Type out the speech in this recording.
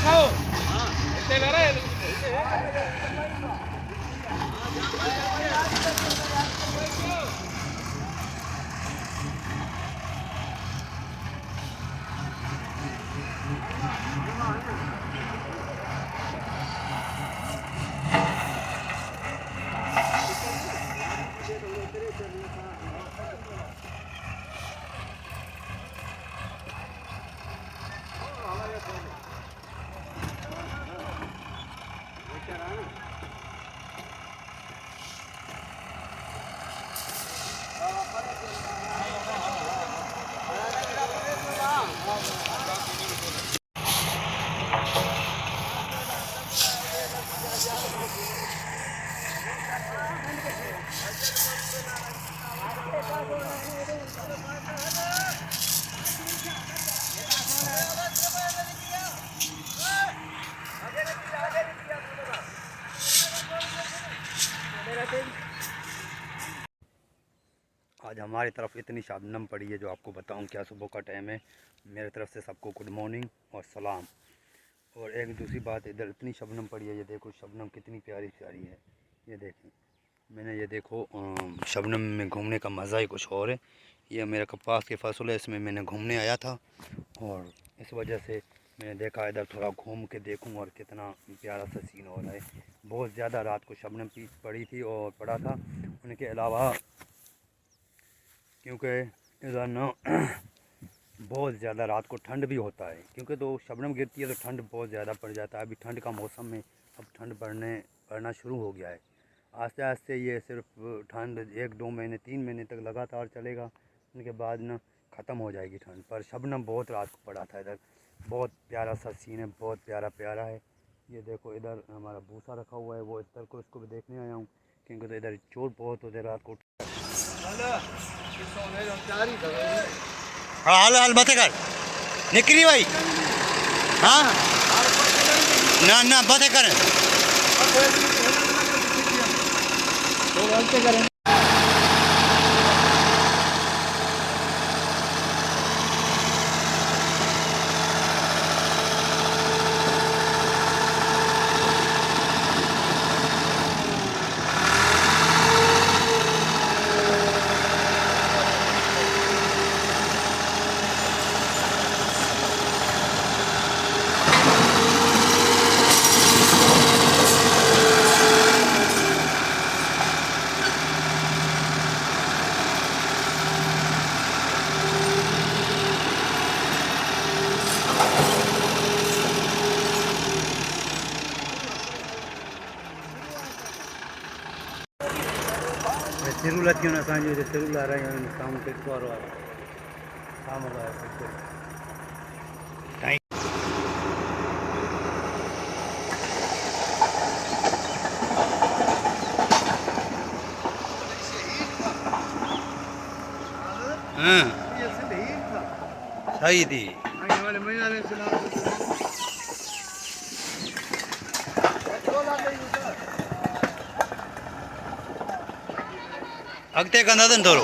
खाओ इतने ले रहे आज हमारी तरफ इतनी शबनम पड़ी है जो आपको बताऊं क्या। सुबह का टाइम है। मेरे तरफ से सबको गुड मॉर्निंग और सलाम। और एक दूसरी बात, इधर इतनी शबनम पड़ी है, ये देखो शबनम कितनी प्यारी प्यारी है। ये देखें, मैंने ये देखो शबनम में घूमने का मज़ा ही कुछ और है। ये मेरा कपास के फसल है, इसमें मैंने घूमने आया था और इस वजह से मैंने देखा इधर थोड़ा घूम के देखूं और कितना प्यारा सा सीन हो रहा है। बहुत ज़्यादा रात को शबनम पड़ी थी और पड़ा था। उनके अलावा क्योंकि इधर ना बहुत ज़्यादा रात को ठंड भी होता है, क्योंकि तो शबनम गिरती है तो ठंड बहुत ज़्यादा पड़ जाता है। अभी ठंड का मौसम है, अब ठंड पड़ना शुरू हो गया है। आस्ते आस्ते ये सिर्फ ठंड 1-2 महीने 3 महीने तक लगातार चलेगा, उनके बाद ना ख़त्म हो जाएगी ठंड। पर शबनम बहुत रात को पड़ा था इधर। बहुत प्यारा सा सीन है, बहुत प्यारा प्यारा है। ये देखो इधर हमारा भूसा रखा हुआ है, वो इधर को इसको भी देखने आया हूँ, क्योंकि तो इधर चोर बहुत होते रात को। हाल हाल बातें कर निकली भाई। हाँ ना ना बातें करें। सिरुला थी असांजो सिरुला रही साम्हूं टेक्स वारो आहे साम्हूं सही थी। अॻिते कंदा अथनि थोरो।